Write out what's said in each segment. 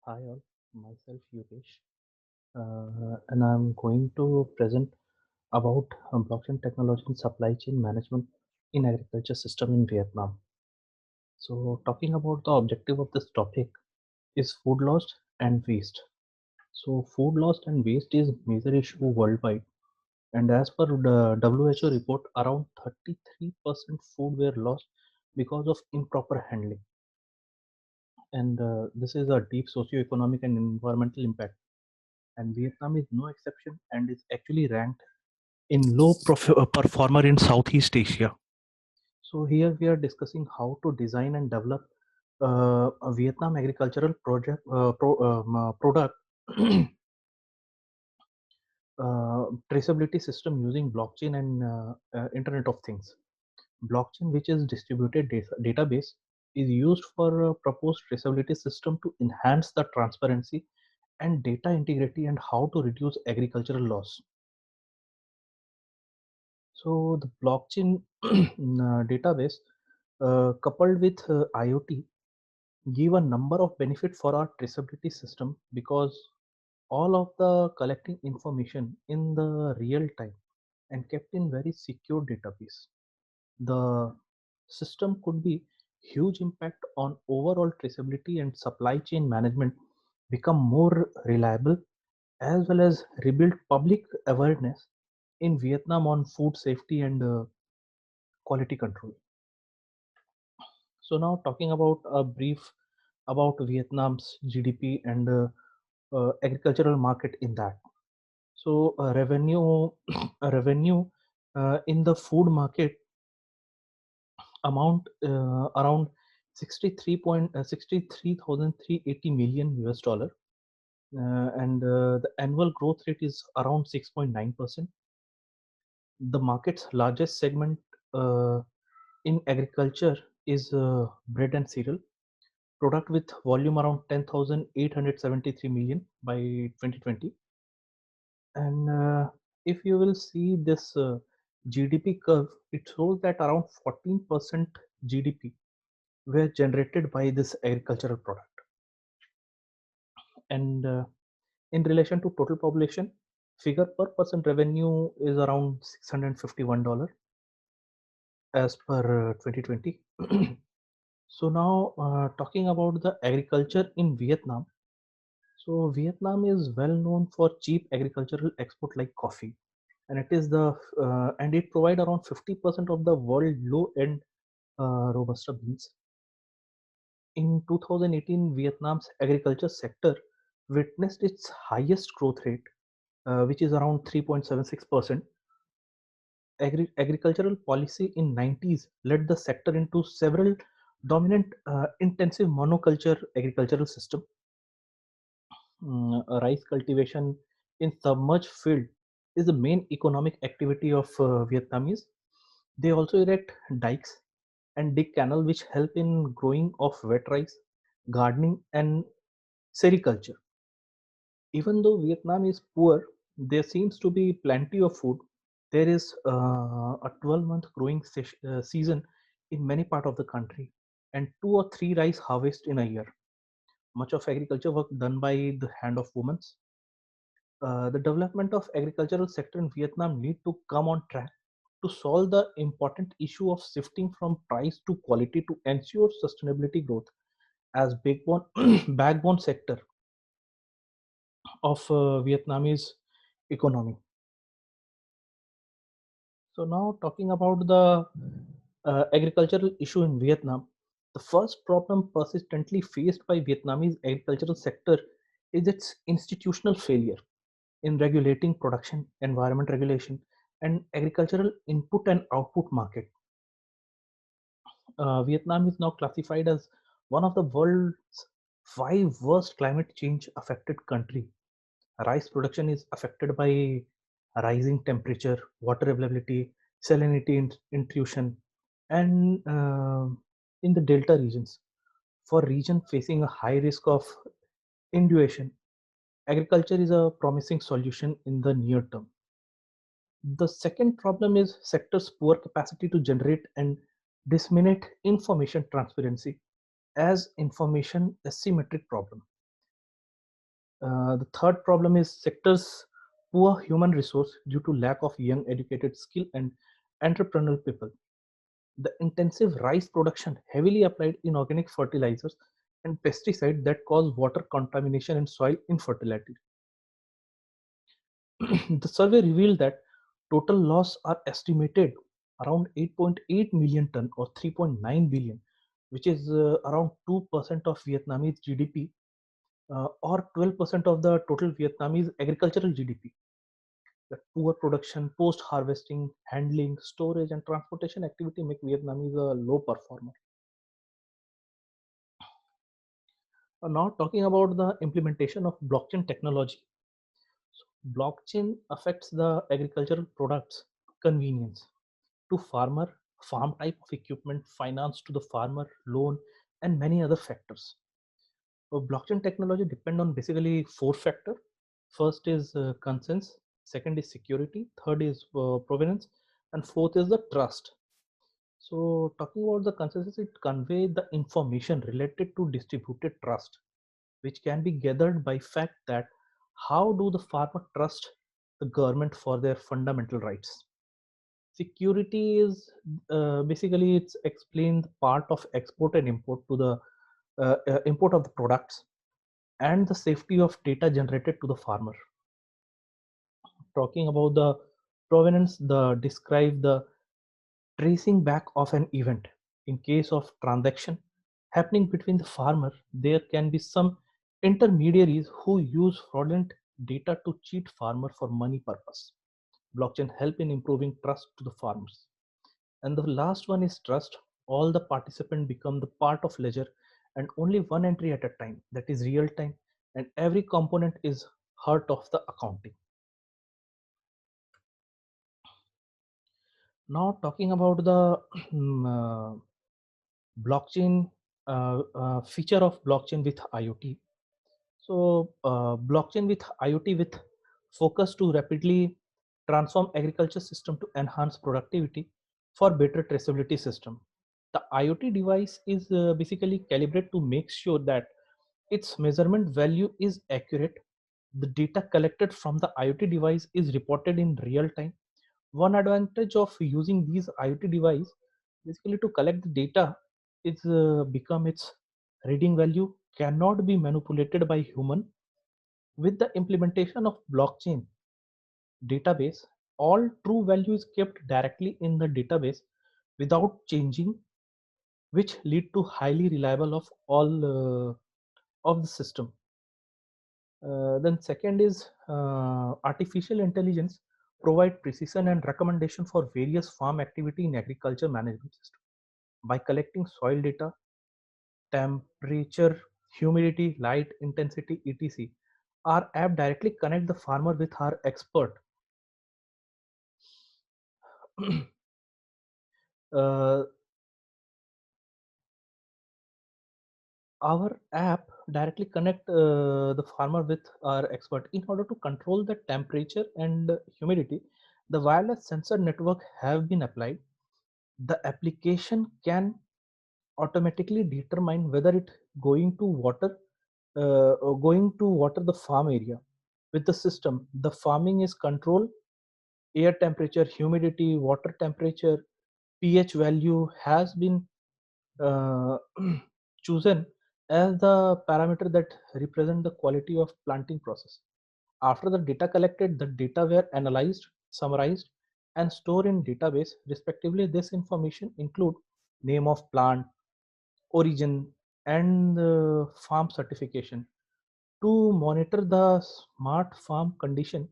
Hi all, myself Yogesh, and I'm going to present about blockchain technology and supply chain management in agriculture system in Vietnam. So, talking about the objective of this topic is food loss and waste. So, food loss and waste is major issue worldwide, and as per the WHO report, around 33% food were lost because of improper handling, and this is a deep socio-economic and environmental impact. And Vietnam is no exception and is actually ranked in performer in Southeast Asia. So here we are discussing how to design and develop a Vietnam agricultural product traceability system using blockchain and Internet of Things. Blockchain, which is distributed database, is used for a proposed traceability system to enhance the transparency and data integrity and how to reduce agricultural loss. So the blockchain database coupled with IoT give a number of benefit for our traceability system because all of the collecting information in the real time and kept in very secure database. The system could be huge impact on overall traceability and supply chain management become more reliable as well as rebuild public awareness in Vietnam on food safety and quality control. So now talking about a brief about Vietnam's GDP and agricultural market in that. So revenue revenue in the food market amount around 63,380 million US dollar, and the annual growth rate is around 6.9%. The market's largest segment uh, in agriculture is bread and cereal product with volume around 10,873 million by 2020. And if you will see this GDP curve, it shows that around 14% GDP were generated by this agricultural product. And in relation to total population, figure per person revenue is around $651 as per 2020. So now talking about the agriculture in Vietnam. So Vietnam is well known for cheap agricultural export like coffee, and it provide around 50% of the world low-end robusta beans. In 2018, Vietnam's agriculture sector witnessed its highest growth rate, which is around 3.76%. Agricultural policy in 90s led the sector into several dominant intensive monoculture agricultural system. Rice cultivation in submerged field is the main economic activity of Vietnamese. They also erect dikes and dig canal which help in growing of wet rice, gardening and sericulture. Even though Vietnam is poor, there seems to be plenty of food. There is a 12-month growing season in many part of the country and 2 or 3 rice harvest in a year. Much of agriculture work done by the hand of women. The development of agricultural sector in Vietnam need to come on track to solve the important issue of shifting from price to quality to ensure sustainability growth as backbone sector of Vietnamese economy. So now talking about the agricultural issue in Vietnam, the first problem persistently faced by Vietnamese agricultural sector is its institutional failure in regulating production, environment regulation, and agricultural input and output market. Vietnam is now classified as one of the world's 5 worst climate change affected country. Rice production is affected by rising temperature, water availability, salinity intrusion, and in the delta regions. For region facing a high risk of inundation, agriculture is a promising solution in the near term. The second problem is sector's poor capacity to generate and disseminate information transparency as information asymmetric problem. The third problem is sector's poor human resource due to lack of young educated skill and entrepreneurial people. The intensive rice production heavily applied inorganic fertilizers and pesticides that cause water contamination and soil infertility. The survey revealed that total loss are estimated around 8.8 million ton or 3.9 billion, which is around 2% of Vietnamese GDP or 12% of the total Vietnamese agricultural GDP. The poor production, post harvesting, handling, storage, and transportation activity make Vietnamese a low performer. Now, talking about the implementation of blockchain technology. Blockchain affects the agricultural products convenience to farmer, farm type of equipment, finance to the farmer, loan, and many other factors. Blockchain technology depend on basically four factor. First is consent, second is security, third is provenance, and fourth is the trust. So talking about the consensus, it convey the information related to distributed trust, which can be gathered by fact that how do the farmer trust the government for their fundamental rights. Security is basically it's explained part of export and import to the import of the products and the safety of data generated to the farmer. Talking about the provenance, the describe the tracing back of an event. In case of transaction happening between the farmer, there can be some intermediaries who use fraudulent data to cheat farmer for money purpose. Blockchain help in improving trust to the farmers. And the last one is trust. All the participants become the part of ledger and only one entry at a time, that is real time, and every component is heart of the accounting. Now talking about the blockchain feature of blockchain with IoT. So blockchain with IoT with focus to rapidly transform agriculture system to enhance productivity for better traceability system. The IoT device is basically calibrated to make sure that its measurement value is accurate. The data collected from the IoT device is reported in real time. One advantage of using these IoT device basically to collect the data is become its reading value cannot be manipulated by human. With the implementation of blockchain database, all true value is kept directly in the database without changing, which lead to highly reliable of all of the system. Then second is artificial intelligence provide precision and recommendation for various farm activity in agriculture management system. By collecting soil data, temperature, humidity, light intensity, etc. Our app directly connect the farmer with our expert. uh, our app directly connect the farmer with our expert in order to control the temperature and humidity. The wireless sensor network have been applied. The application can automatically determine whether it going to water or going to water the farm area. With the system, the farming is controlled. Air temperature, humidity, water temperature, pH value has been uh, chosen as the parameter that represent the quality of planting process. After the data collected, the data were analyzed, summarized, and stored in database. Respectively, this information include name of plant, origin, and farm certification. To monitor the smart farm condition,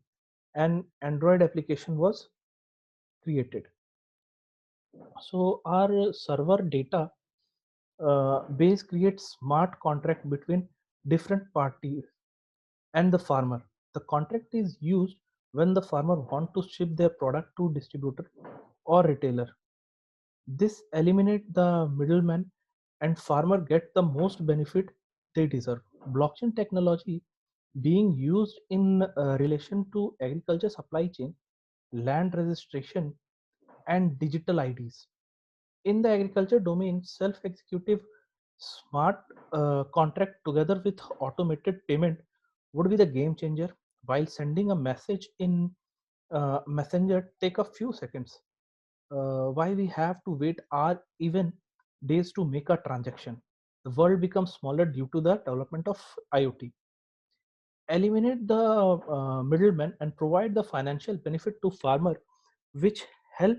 an Android application was created. So our server data base creates smart contract between different parties and the farmer. The contract is used when the farmer want to ship their product to distributor or retailer. This eliminate the middleman and farmer get the most benefit they deserve. Blockchain technology being used in relation to agriculture supply chain, land registration, and digital IDs. In the agriculture domain, self-executive smart contract together with automated payment would be the game changer. While sending a message in messenger take a few seconds, why we have to wait hour, even days, to make a transaction. The world becomes smaller due to the development of IoT. Eliminate the middlemen and provide the financial benefit to farmer, which help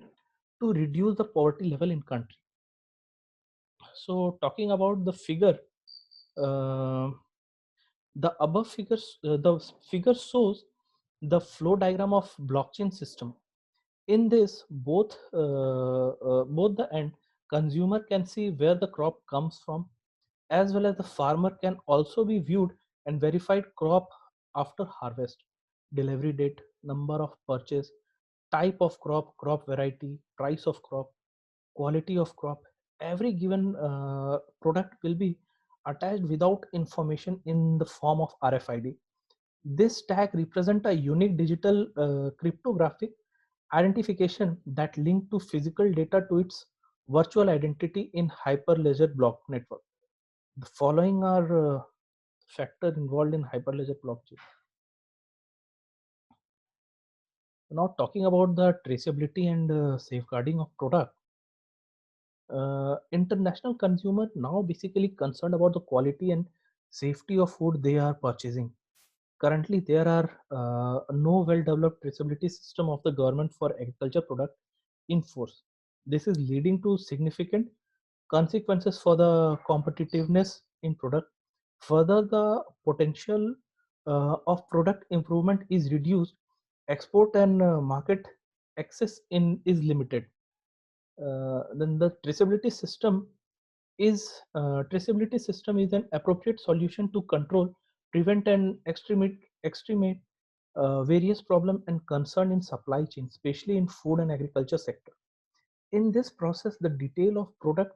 to reduce the poverty level in country. So talking about the figure, uh, the figure shows the flow diagram of blockchain system. In this, both the end consumer can see where the crop comes from, as well as the farmer can also be viewed and verified crop after harvest, delivery date, number of purchase, type of crop, crop variety, price of crop, quality of crop. Every given product will be attached without information in the form of RFID. This tag represent a unique digital cryptographic identification that link to physical data to its virtual identity in hyperledger block network. The following are factors involved in hyperledger blockchain. Now talking about the traceability and safeguarding of product, international consumer now basically concerned about the quality and safety of food they are purchasing. Currently, there are no well-developed traceability system of the government for agriculture product in force. This is leading to significant consequences for the competitiveness in product. Further, the potential of product improvement is reduced. Export and market access in is limited. Then the traceability system is an appropriate solution to control, prevent, and extremate various problem and concern in supply chain, especially in food and agriculture sector. In this process, the detail of product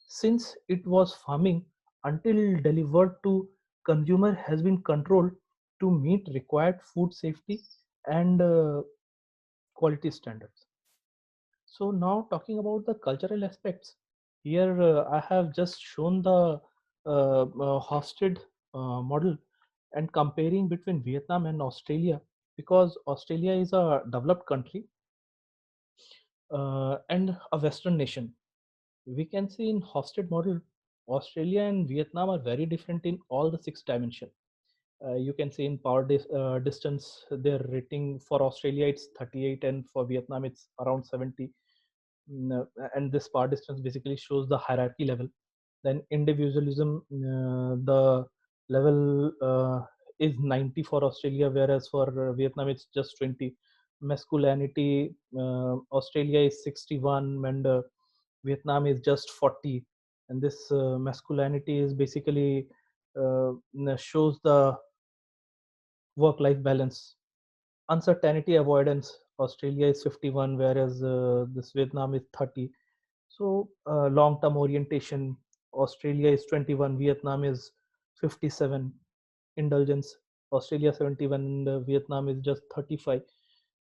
since it was farming until delivered to consumer has been controlled to meet required food safety and quality standards. So now talking about the cultural aspects, here I have just shown the hosted model and comparing between Vietnam and Australia, because Australia is a developed country and a Western nation. We can see in hosted model, Australia and Vietnam are very different in all the six dimensions. You can see in distance, their rating for Australia it's 38 and for Vietnam it's around 70. And this power distance basically shows the hierarchy level. Then individualism, the level is 90 for Australia, whereas for Vietnam it's just 20. Masculinity, Australia is 61 and Vietnam is just 40. And this masculinity is basically shows the work-life balance. Uncertainty avoidance, Australia is 51, whereas this Vietnam is 30. So long-term orientation, Australia is 21, Vietnam is 57. Indulgence, Australia 71, and Vietnam is just 35.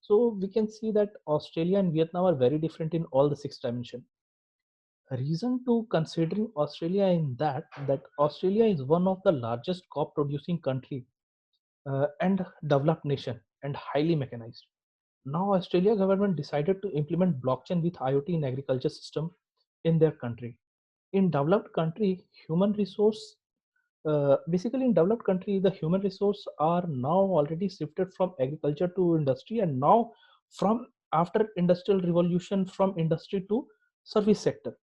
So we can see that Australia and Vietnam are very different in all the six dimensions. Reason to considering Australia in that Australia is one of the largest crop producing country and developed nation and highly mechanized. Now Australia government decided to implement blockchain with IoT in agriculture system in their country. In developed country, human resource basically in developed country, the human resource are now already shifted from agriculture to industry, and now from after industrial revolution from industry to service sector.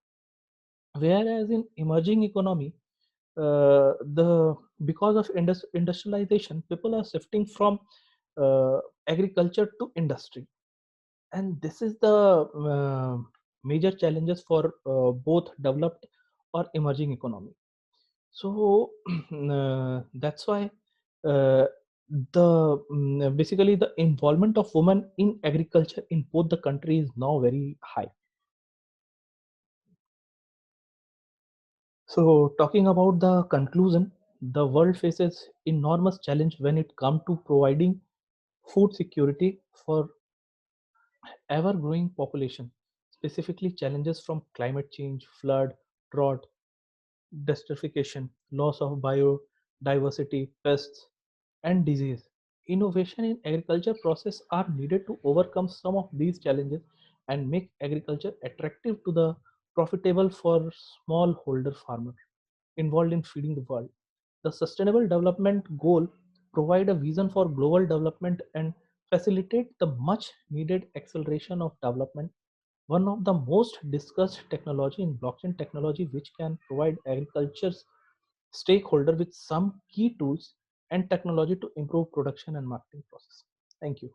Whereas in emerging economy, the because of industrialization, people are shifting from uh, agriculture to industry, and this is the major challenges for both developed or emerging economy. So that's why uh, basically the involvement of women in agriculture in both the countries is now very high. So talking about the conclusion, the world faces enormous challenge when it comes to providing food security for ever growing population, specifically challenges from climate change, flood, drought, desertification, loss of biodiversity, pests. and disease. Innovation in agriculture process are needed to overcome some of these challenges and make agriculture attractive to the profitable for smallholder farmer involved in feeding the world. The Sustainable Development Goal provide a vision for global development and facilitate the much needed acceleration of development. One of the most discussed technology in blockchain technology, which can provide agriculture's stakeholder with some key tools and technology to improve production and marketing process. Thank you.